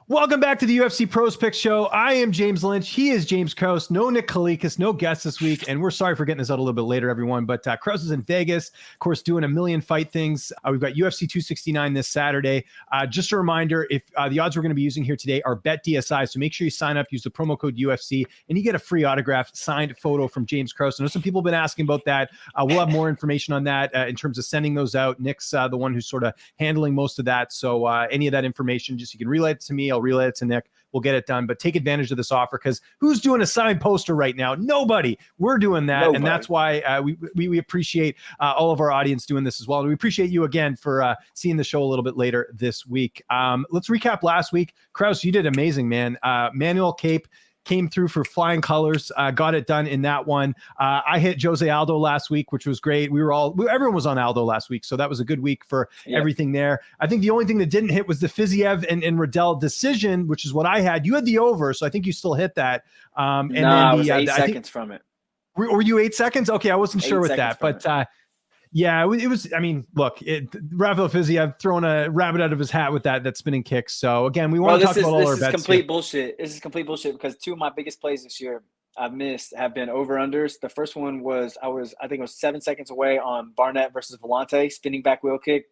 Welcome back to the UFC Pros Picks Show. I am James Lynch. He is James Krause. No Nick Kalikas, no guests this week. And we're sorry for getting this out a little bit later, everyone. But Krause is in Vegas, of course, doing a million fight things. We've got UFC 269 this Saturday. Just a reminder, if the odds we're going to be using here today are Bet DSI. So make sure you sign up, use the promo code UFC, and you get a free autographed signed photo from James Krause. I know some people have been asking about that. We'll have more information on that in terms of sending those out. Nick's the one who's sort of handling most of that. So any of that information, just you can relay it to me. I'll relay it to Nick. We'll get it done, but take advantage of this offer because who's doing a signed poster right now? Nobody. We're doing that. Nobody. And that's why we appreciate all of our audience doing this as well. And we appreciate you again for seeing the show a little bit later this week. Let's recap last week. Krause, you did amazing, man. Manuel Cape came through for flying colors, got it done in that one. I hit Jose Aldo last week, which was great. Everyone was on Aldo last week, so that was a good week for everything there. I think the only thing that didn't hit was the Fiziev and Riddell decision, which is what I had. You had the over, so I think you still hit that. I was 8 seconds from it. Were you 8 seconds? Okay, I wasn't sure with that, but yeah, it was. I mean, look, Rafael Fiziev throwing a rabbit out of his hat with that spinning kick. So again, we want to talk about all our bets. This is complete bullshit. This is complete bullshit because two of my biggest plays this year I've missed have been over-unders. The first one was I think it was 7 seconds away on Barnett versus Volante, spinning back wheel kick.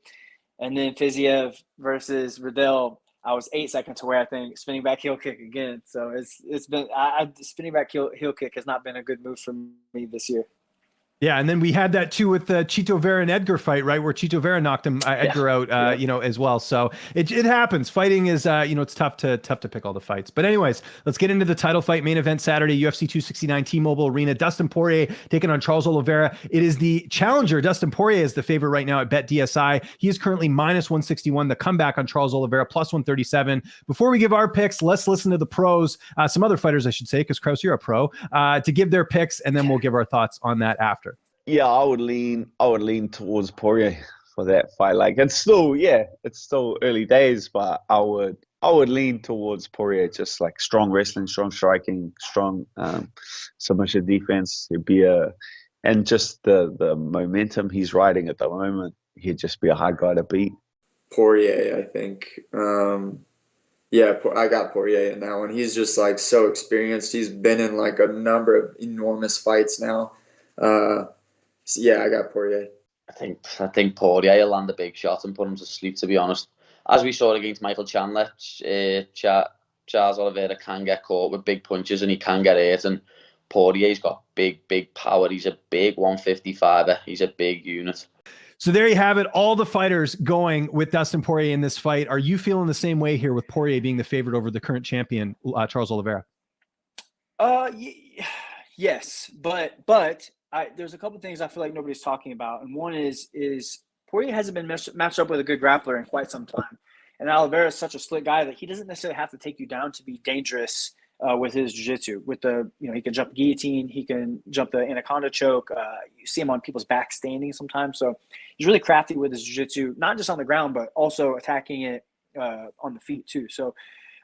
And then Fiziev versus Riddell, I was 8 seconds away, I think, spinning back heel kick again. So it's been spinning back heel kick has not been a good move for me this year. Yeah, and then we had that too with the Chito Vera and Edgar fight, right, where Chito Vera knocked Edgar out, as well. So it happens. Fighting is, it's tough to pick all the fights. But anyways, let's get into the title fight main event Saturday, UFC 269 T-Mobile Arena. Dustin Poirier taking on Charles Oliveira. It is the challenger. Dustin Poirier is the favorite right now at Bet DSI. He is currently minus 161. The comeback on Charles Oliveira plus 137. Before we give our picks, let's listen to the pros, some other fighters, I should say, because Krause, you're a pro, to give their picks, and then we'll give our thoughts on that after. Yeah, I would lean towards Poirier for that fight. Like it's still early days, but I would lean towards Poirier. Just like strong wrestling, strong striking, strong submission defense. And just the momentum he's riding at the moment, he'd just be a hard guy to beat. Poirier, I think. I got Poirier in that one. He's just like so experienced. He's been in like a number of enormous fights now. I got Poirier. I think Poirier will land a big shot and put him to sleep, to be honest. As we saw against Michael Chandler, Charles Oliveira can get caught with big punches and he can get hurt. And Poirier's got big power. He's a big 155er. He's a big unit. So there you have it. All the fighters going with Dustin Poirier in this fight. Are you feeling the same way here with Poirier being the favorite over the current champion, Charles Oliveira? Yes, but there's a couple of things I feel like nobody's talking about, and one is Poirier hasn't been matched up with a good grappler in quite some time, and Oliveira is such a slick guy that he doesn't necessarily have to take you down to be dangerous with his jiu-jitsu. With he can jump guillotine, he can jump the anaconda choke. You see him on people's back standing sometimes, so he's really crafty with his jiu-jitsu, not just on the ground but also attacking it on the feet too. So,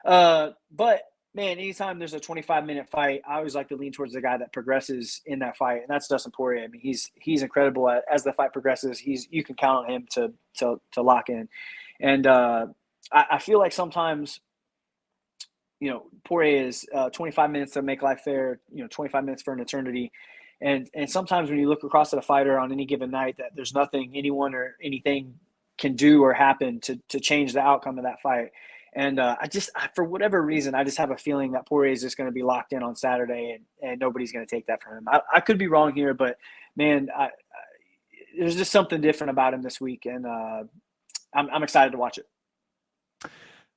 but. Man, anytime there's a 25-minute fight, I always like to lean towards the guy that progresses in that fight, and that's Dustin Poirier. I mean, he's incredible as the fight progresses. You can count on him to lock in, and I feel like sometimes, Poirier is 25 minutes to make life fair. 25 minutes for an eternity, and sometimes when you look across at a fighter on any given night, that there's nothing anyone or anything can do or happen to change the outcome of that fight. And for whatever reason, I just have a feeling that Poirier is just going to be locked in on Saturday, and nobody's going to take that from him. I could be wrong here, but man, there's just something different about him this week, and I'm excited to watch it.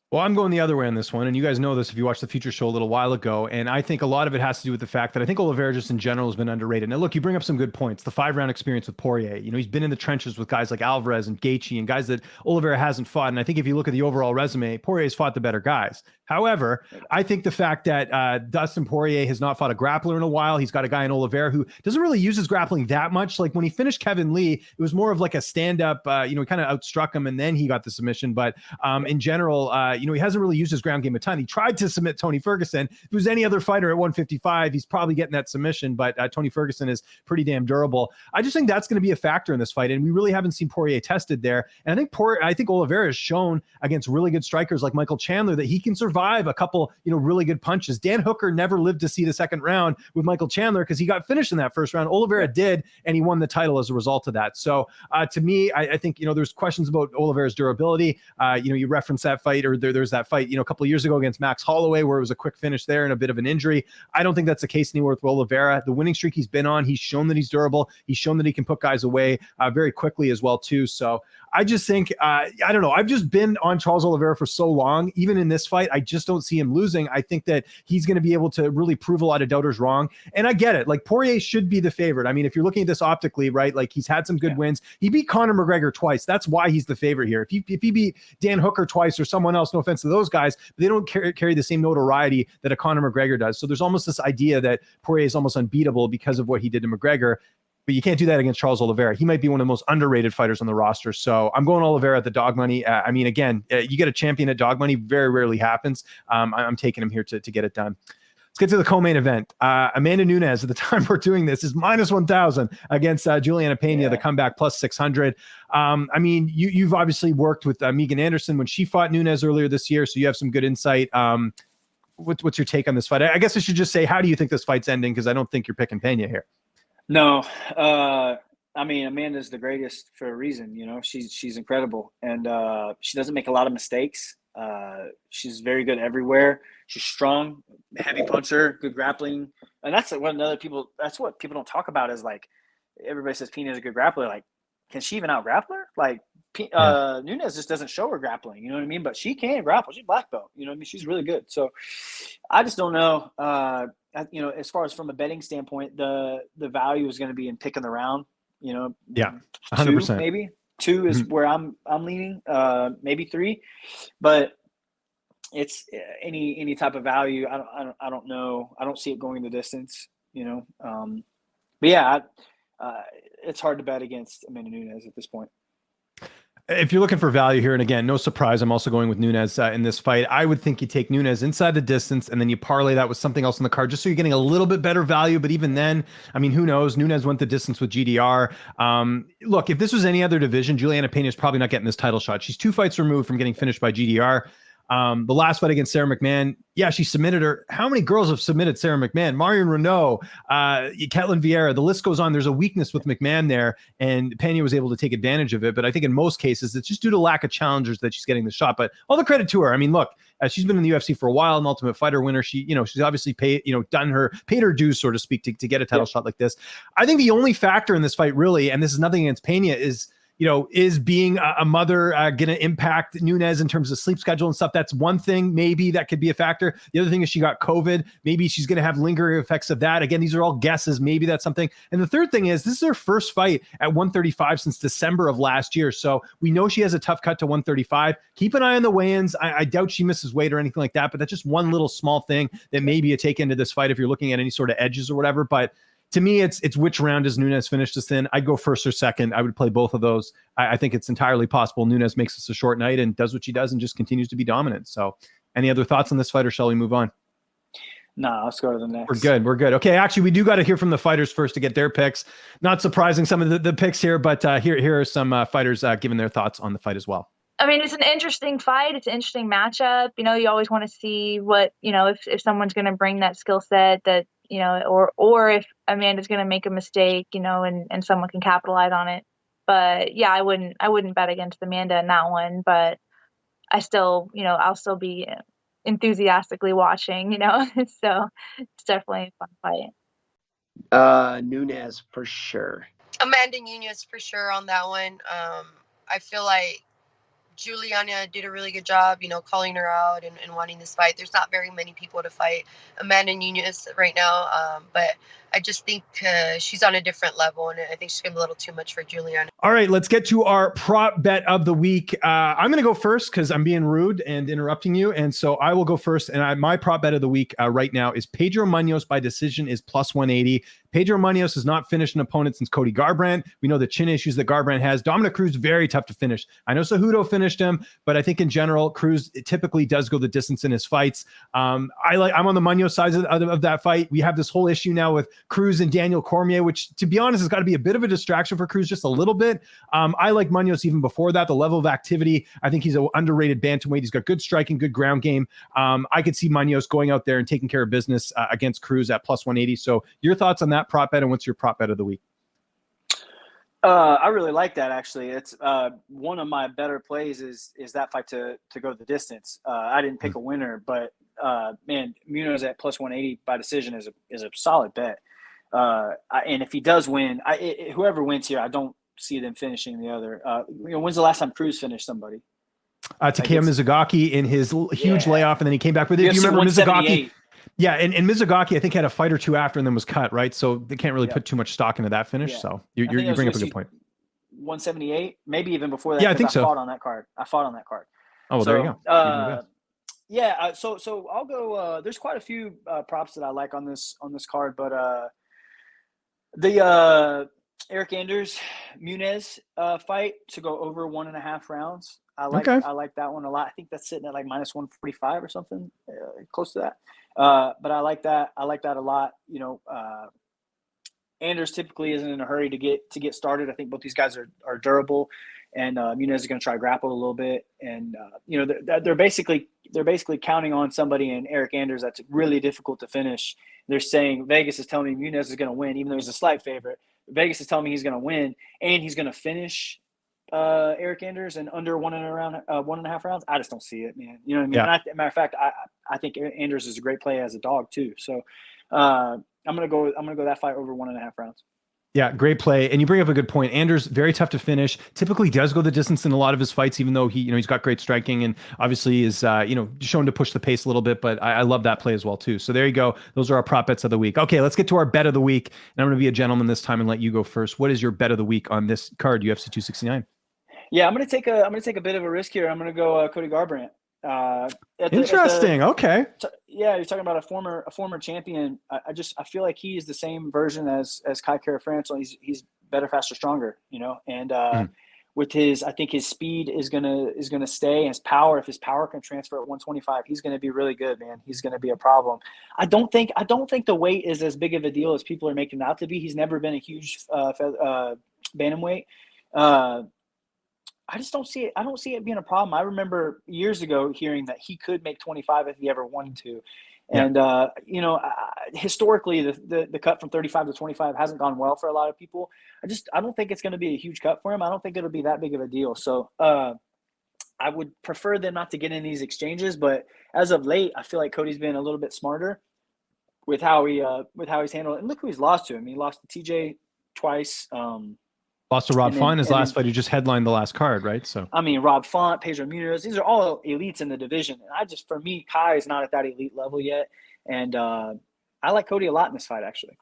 Well, I'm going the other way on this one, and you guys know this if you watched the Future Show a little while ago, and I think a lot of it has to do with the fact that I think Oliveira just in general has been underrated. Now, look, you bring up some good points. The 5-round experience with Poirier, he's been in the trenches with guys like Alvarez and Gaethje and guys that Oliveira hasn't fought, and I think if you look at the overall resume, Poirier's fought the better guys. However, I think the fact that Dustin Poirier has not fought a grappler in a while, he's got a guy in Oliveira who doesn't really use his grappling that much. Like when he finished Kevin Lee, it was more of like a stand-up, he kind of outstruck him, and then he got the submission. But in general, he hasn't really used his ground game a ton. He tried to submit Tony Ferguson. If it was any other fighter at 155, he's probably getting that submission, but Tony Ferguson is pretty damn durable. I just think that's going to be a factor in this fight, and we really haven't seen Poirier tested there. And I think Oliveira has shown against really good strikers like Michael Chandler that he can survive a couple, really good punches. Dan Hooker never lived to see the second round with Michael Chandler because he got finished in that first round. Oliveira did, and he won the title as a result of that. So to me, I think, there's questions about Oliveira's durability. You referenced that fight, or there's that fight, a couple of years ago against Max Holloway where it was a quick finish there and a bit of an injury. I don't think that's the case anymore with Oliveira. The winning streak he's been on, he's shown that he's durable. He's shown that he can put guys away very quickly as well too. So I just think, I don't know. I've just been on Charles Oliveira for so long. Even in this fight, I just don't see him losing. I think that he's going to be able to really prove a lot of doubters wrong. And I get it. Like, Poirier should be the favorite. I mean, if you're looking at this optically, right, like, he's had some good wins. He beat Conor McGregor twice. That's why he's the favorite here. If he beat Dan Hooker twice or someone else, no offense to those guys, but they don't carry the same notoriety that a Conor McGregor does. So there's almost this idea that Poirier is almost unbeatable because of what he did to McGregor. But you can't do that against Charles Oliveira. He might be one of the most underrated fighters on the roster. So I'm going Oliveira at the dog money. I mean, again, you get a champion at dog money. Very rarely happens. I'm taking him here to get it done. Let's get to the co-main event. Amanda Nunes, at the time we're doing this, is minus 1,000 against Julianna Pena, the comeback plus 600. I mean, you've obviously worked with Megan Anderson when she fought Nunes earlier this year, so you have some good insight. What's your take on this fight? I guess I should just say, how do you think this fight's ending? Because I don't think you're picking Pena here. No, I mean, Amanda's the greatest for a reason. She's incredible, and she doesn't make a lot of mistakes. She's very good everywhere. She's strong, heavy puncher, good grappling, and that's what people don't talk about is, like, everybody says Pena's a good grappler. Like, can she even out grapple her? Like, Nunes just doesn't show her grappling. You know what I mean? But she can grapple. She's black belt. You know what I mean? She's really good. So I just don't know. As far as from a betting standpoint, the value is going to be in picking the round. 100%. Maybe 2 is where I'm leaning. Maybe 3, but it's any type of value. I don't know. I don't see it going the distance. But yeah, it's hard to bet against Amanda Nunes at this point. If you're looking for value here, and again, no surprise, I'm also going with Nunes in this fight. I would think you take Nunes inside the distance, and then you parlay that with something else on the card, just so you're getting a little bit better value. But even then, I mean, who knows? Nunes went the distance with GDR. Look, if this was any other division, Julianna Pena is probably not getting this title shot. She's 2 fights removed from getting finished by GDR. The last fight against Sarah McMahon, she submitted her. How many girls have submitted Sarah McMahon? Marion Renault, Ketlin Vieira, the list goes on. There's a weakness with McMahon there, and Pena was able to take advantage of it. But I think in most cases, it's just due to lack of challengers that she's getting the shot. But all the credit to her. I mean, look, she's been in the UFC for a while, an Ultimate Fighter winner. She's obviously paid her dues, so to speak, to get a title shot like this. I think the only factor in this fight, really, and this is nothing against Pena, is being a mother going to impact Nunes in terms of sleep schedule and stuff. That's one thing. Maybe that could be a factor. The other thing is she got COVID. Maybe she's going to have lingering effects of that. Again, these are all guesses. Maybe that's something. And the third thing is, this is her first fight at 135 since December of last year. So we know she has a tough cut to 135. Keep an eye on the weigh-ins. I doubt she misses weight or anything like that, but that's just one little small thing that maybe you take into this fight if you're looking at any sort of edges or whatever. But to me, it's which round does Nunes finish this in? I'd go first or second. I would play both of those. I think it's entirely possible Nunes makes this a short night and does what she does and just continues to be dominant. So any other thoughts on this fight, or shall we move on? No, let's go to the next. We're good. Okay, actually, we do got to hear from the fighters first to get their picks. Not surprising, some of the picks here, but here are some fighters giving their thoughts on the fight as well. I mean, it's an interesting fight. It's an interesting matchup. You always want to see what, if someone's going to bring that skill set that, or if Amanda's going to make a mistake, and someone can capitalize on it. But yeah, I wouldn't bet against Amanda in that one, but I still, I'll still be enthusiastically watching, so it's definitely a fun fight. Nunes for sure. Amanda Nunes for sure on that one. I feel like Julianna did a really good job, calling her out and wanting this fight. There's not very many people to fight Amanda Nunes right now, but I just think she's on a different level, and I think she's going to be a little too much for Julianna. All right, let's get to our prop bet of the week. I'm going to go first because I'm being rude and interrupting you, and so I will go first. And my prop bet of the week right now is Pedro Munoz by decision is plus 180. Pedro Munoz has not finished an opponent since Cody Garbrandt. We know the chin issues that Garbrandt has. Dominic Cruz, very tough to finish. I know Cejudo finished him, but I think in general, Cruz typically does go the distance in his fights. I'm on the Munoz side of that fight. We have this whole issue now with Cruz and Daniel Cormier, which to be honest has got to be a bit of a distraction for Cruz, just a little bit. I like Munoz even before that. The level of activity, I think he's an underrated bantamweight. He's got good striking, good ground game. I could see Munoz going out there and taking care of business against Cruz at plus 180. So your thoughts on that prop bet, and what's your prop bet of the week? I really like that, actually. It's one of my better plays is that fight to go the distance. I didn't pick a winner, but man, Munoz at plus 180 by decision is a solid bet. And if he does win, whoever wins here, I don't see them finishing the other. When's the last time Cruz finished somebody? Takeya Mizugaki in his huge layoff, and then he came back with it. If you remember Mizugaki? Yeah, and Mizugaki, I think, had a fight or two after and then was cut, right? So they can't really put too much stock into that finish. So you bring up a good point. 178, maybe even before that. Yeah, I think so. I fought on that card. Oh, well, there you go. Yeah, so I'll go. There's quite a few props that I like on this card, but the Eric Anders Nunes fight to go over 1.5 rounds. I like that one a lot. I think that's sitting at like minus 145 or something, close to that. But I like that. I like that a lot. Anders typically isn't in a hurry to get started. I think both these guys are durable, and Nunes is going to try to grapple a little bit. And they're basically counting on somebody in Eric Anders that's really difficult to finish. They're saying Vegas is telling me Nunes is going to win, even though he's a slight favorite. Vegas is telling me he's going to win, and he's going to finish Eric Anders in under 1.5 rounds. I just don't see it, man. You know what I mean? Yeah. And matter of fact, I think Anders is a great play as a dog too. So I'm gonna go that fight over 1.5 rounds. Yeah, great play. And you bring up a good point. Anders, very tough to finish. Typically does go the distance in a lot of his fights, even though he's got great striking and obviously is, shown to push the pace a little bit, but I love that play as well too. So there you go. Those are our prop bets of the week. Okay, let's get to our bet of the week. And I'm going to be a gentleman this time and let you go first. What is your bet of the week on this card, UFC 269? Yeah, I'm going to take a bit of a risk here. I'm going to go Cody Garbrandt. Interesting. Okay. Yeah, you're talking about a former champion. I feel like he is the same version as Kai Kara France. He's better, faster, stronger. And with I think his speed is gonna stay, and his power. If his power can transfer at 125, he's gonna be really good, man. He's gonna be a problem. I don't think the weight is as big of a deal as people are making it out to be. He's never been a huge bantamweight. I just don't see it. I don't see it being a problem. I remember years ago hearing that he could make 25 if he ever wanted to. And, historically the cut from 35 to 25 hasn't gone well for a lot of people. I don't think it's going to be a huge cut for him. I don't think it'll be that big of a deal. So I would prefer them not to get in these exchanges, but as of late, I feel like Cody's been a little bit smarter with how he's handled it. And look who he's lost to. I mean, he lost to TJ twice. Lost to Rob Font his last fight. He just headlined the last card, right? So I mean, Rob Font, Pedro Munoz, these are all elites in the division. And for me, Kai is not at that elite level yet. And I like Cody a lot in this fight, actually.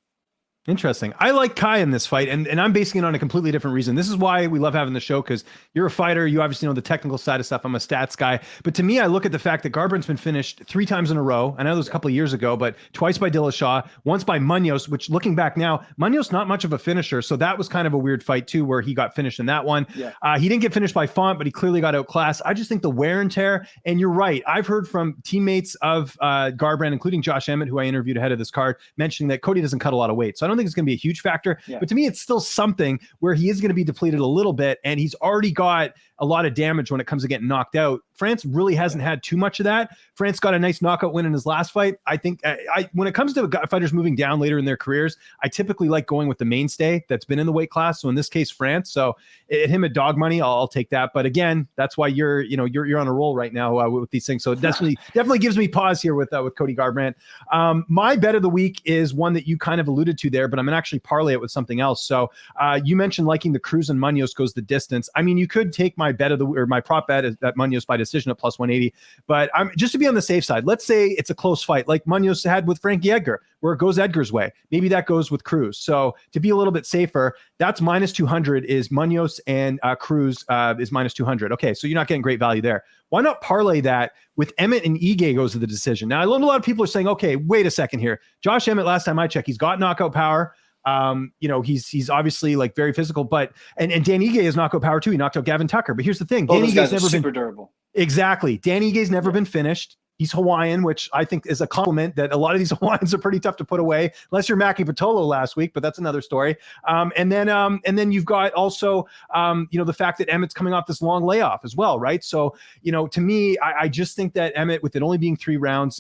Interesting. I like Kai in this fight, and I'm basing it on a completely different reason. This is why we love having the show, because you're a fighter. You obviously know the technical side of stuff. I'm a stats guy. But to me, I look at the fact that Garbrandt's been finished 3 times in a row. I know it was a couple of years ago, but twice by Dillashaw, once by Munoz, which looking back now, Munoz not much of a finisher. So that was kind of a weird fight too, where he got finished in that one. Yeah. He didn't get finished by Font, but he clearly got outclassed. I just think the wear and tear, and you're right. I've heard from teammates of Garbrandt, including Josh Emmett, who I interviewed ahead of this card, mentioning that Cody doesn't cut a lot of weight. So I don't think it's going to be a huge factor. Yeah. But to me, it's still something where he is going to be depleted a little bit, and he's already got a lot of damage when it comes to getting knocked out. France really hasn't had too much of that. France got a nice knockout win in his last fight. I think when it comes to fighters moving down later in their careers, I typically like going with the mainstay that's been in the weight class. So in this case, France. So him at dog money, I'll take that. But again, that's why you're on a roll right now with these things. So it definitely gives me pause here with Cody Garbrandt. My bet of the week is one that you kind of alluded to there, but I'm gonna actually parlay it with something else. So you mentioned liking the Cruz and Munoz goes the distance. I mean, you could take my prop bet is that Munoz by decision at plus 180, but I'm just to be on the safe side. Let's say it's a close fight like Munoz had with Frankie Edgar, where it goes Edgar's way. Maybe that goes with Cruz. So to be a little bit safer, that's minus 200 is Munoz, and Cruz is minus 200. Okay, so you're not getting great value there. Why not parlay that with Emmett and Ige goes to the decision? Now, I know a lot of people are saying, okay, wait a second here. Josh Emmett, last time I checked, he's got knockout power. He's obviously like very physical, but and Dan Ige is knockout power too. He knocked out Gavin Tucker. But here's the thing: Both Dan those Ige's guys are never super been durable. exactly. Dan Ige's never been finished. He's Hawaiian, which I think is a compliment that a lot of these Hawaiians are pretty tough to put away, unless you're Maki Patolo last week, but that's another story. And then you've got also, the fact that Emmett's coming off this long layoff as well, right? So, to me, I just think that Emmett, with it only being 3 rounds,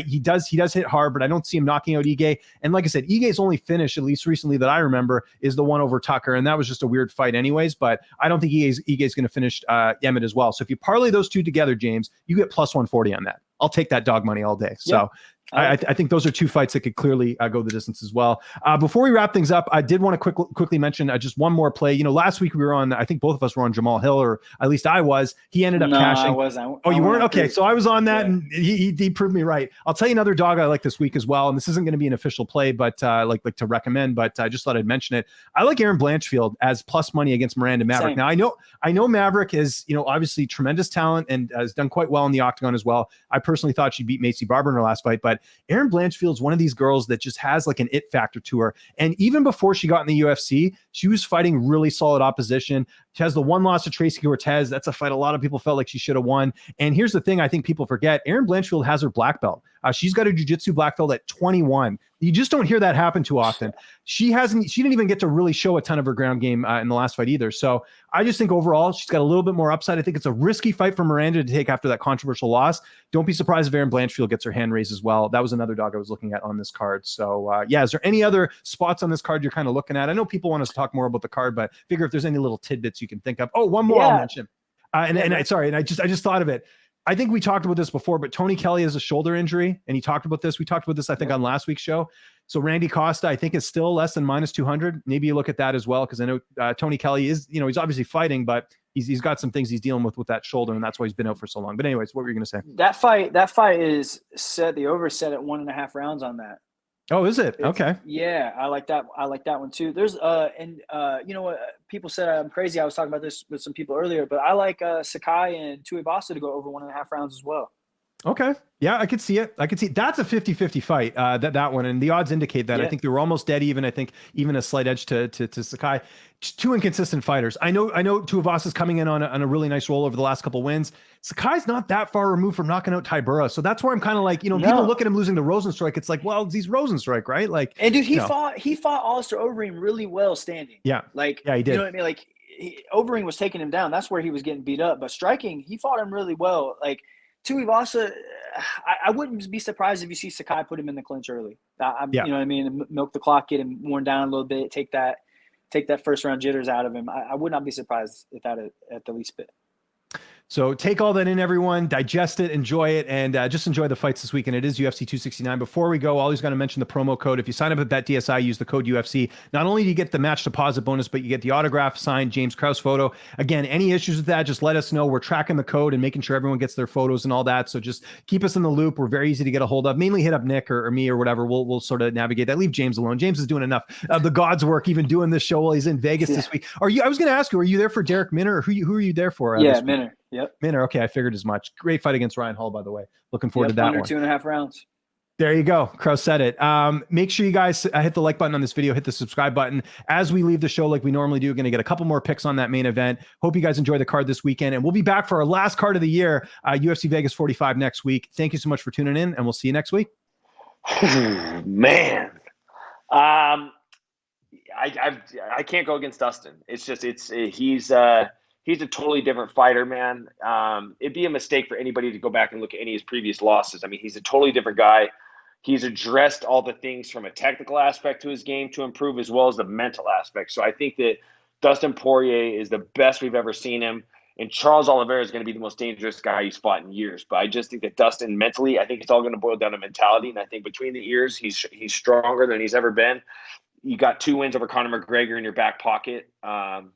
he does hit hard, but I don't see him knocking out Ige. And like I said, Ige's only finish, at least recently that I remember, is the one over Tucker, and that was just a weird fight anyways, but I don't think Ige's going to finish Emmett as well. So if you parlay those two together, James, you get plus 140 on that. I'll take that dog money all day. So I think those are 2 fights that could clearly go the distance as well. Before we wrap things up, I did want to quickly mention just one more play. Last week we were on, I think both of us were on Jamal Hill, or at least I was. He ended up cashing. I wasn't. Oh, you weren't? Okay, so I was on that, and he proved me right. I'll tell you another dog I like this week as well, and this isn't going to be an official play, but like to recommend, but I just thought I'd mention it. I like Aaron Blanchfield as plus money against Miranda Maverick. Same. Now, I know Maverick is, obviously tremendous talent and has done quite well in the octagon as well. I personally thought she beat Macy Barber in her last fight, but Aaron Blanchfield's one of these girls that just has like an it factor to her. And even before she got in the UFC, she was fighting really solid opposition. She has the one loss to Tracy Cortez. That's a fight a lot of people felt like she should have won. And here's the thing I think people forget. Aaron Blanchfield has her black belt. She's got a jiu-jitsu black belt at 21. You just don't hear that happen too often. She didn't even get to really show a ton of her ground game in the last fight either. So I just think overall, she's got a little bit more upside. I think it's a risky fight for Miranda to take after that controversial loss. Don't be surprised if Aaron Blanchfield gets her hand raised as well. That was another dog I was looking at on this card. So is there any other spots on this card you're kind of looking at? I know people want us to talk more about the card, but figure if there's any little tidbits you can think of. Oh, one more I'll mention. I just thought of it. I think we talked about this before, but Tony Kelly has a shoulder injury, and he talked about this. We talked about this, I think, on last week's show. So Randy Costa, I think, is still less than minus 200. Maybe you look at that as well, because I know Tony Kelly is, he's obviously fighting, but he's got some things he's dealing with that shoulder, and that's why he's been out for so long. But anyways, what were you going to say? That fight is set. The over set at 1.5 rounds on that. Oh, is it? Okay. Yeah, I like that. I like that one too. There's you know what, people said I'm crazy. I was talking about this with some people earlier, but I like Sakai and Tuivasa to go over 1.5 rounds as well. Okay. Yeah, I could see it. That's a 50-50 fight, that one. And the odds indicate that. I think they were almost dead even. I think even a slight edge to Sakai. Just 2 inconsistent fighters. I know Tuivasa's coming in on a really nice roll over the last couple wins. Sakai's not that far removed from knocking out Tybura. So that's where I'm kind of like, people look at him losing to Rosenstrike. It's like, well, he's Rosenstrike, right? Like, and dude, he fought Alistair Overeem really well standing. Yeah. Like, yeah, he did. You know what I mean? Like, Overeem was taking him down. That's where he was getting beat up. But striking, he fought him really well. Like, Tuivasa, I wouldn't be surprised if you see Sakai put him in the clinch early. You know what I mean? Milk the clock, get him worn down a little bit, take that first round jitters out of him. I would not be surprised if that at the least bit. So take all that in, everyone, digest it, enjoy it, and just enjoy the fights this weekend. It is UFC 269. Before we go, always got to mention the promo code. If you sign up at BetDSI, use the code UFC. Not only do you get the match deposit bonus, but you get the autograph signed James Krause photo. Again, any issues with that, just let us know. We're tracking the code and making sure everyone gets their photos and all that. So just keep us in the loop. We're very easy to get a hold of. Mainly hit up Nick or me or whatever. We'll sort of navigate that. Leave James alone. James is doing enough of the God's work, even doing this show while he's in Vegas this week. I was going to ask you, are you there for Derek Minner, or who are you there for? Minner. Yep. Minner. Okay, I figured as much. Great fight against Ryan Hall, by the way. Looking forward to that under one. 2.5 rounds. There you go. Krause said it. Make sure you guys hit the like button on this video, hit the subscribe button. As we leave the show like we normally do, going to get a couple more picks on that main event. Hope you guys enjoy the card this weekend, and we'll be back for our last card of the year, UFC Vegas 45 next week. Thank you so much for tuning in, and we'll see you next week. Man. I can't go against Dustin. It's just he's a totally different fighter, man. It'd be a mistake for anybody to go back and look at any of his previous losses. I mean, he's a totally different guy. He's addressed all the things from a technical aspect to his game to improve, as well as the mental aspect. So I think that Dustin Poirier is the best we've ever seen him. And Charles Oliveira is going to be the most dangerous guy he's fought in years. But I just think that Dustin mentally, I think it's all going to boil down to mentality. And I think between the ears, he's stronger than he's ever been. You got 2 wins over Conor McGregor in your back pocket. I'm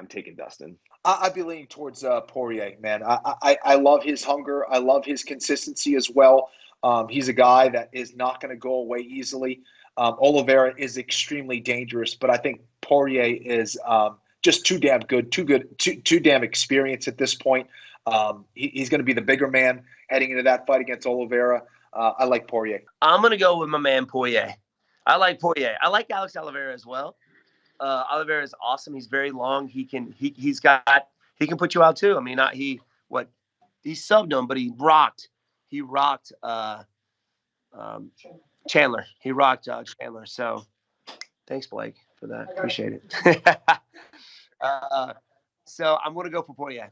taking Dustin. I'd be leaning towards Poirier, man. I love his hunger. I love his consistency as well. He's a guy that is not going to go away easily. Oliveira is extremely dangerous, but I think Poirier is just too damn good, too damn experienced at this point. He's going to be the bigger man heading into that fight against Oliveira. I like Poirier. I'm going to go with my man Poirier. I like Poirier. I like Alex Oliveira as well. Oliveira is awesome. He's very long. He can put you out too. I mean, he subbed him, but he rocked Chandler. He rocked Chandler. So thanks, Blake, for that. Appreciate it. So I'm going to go for Poirier.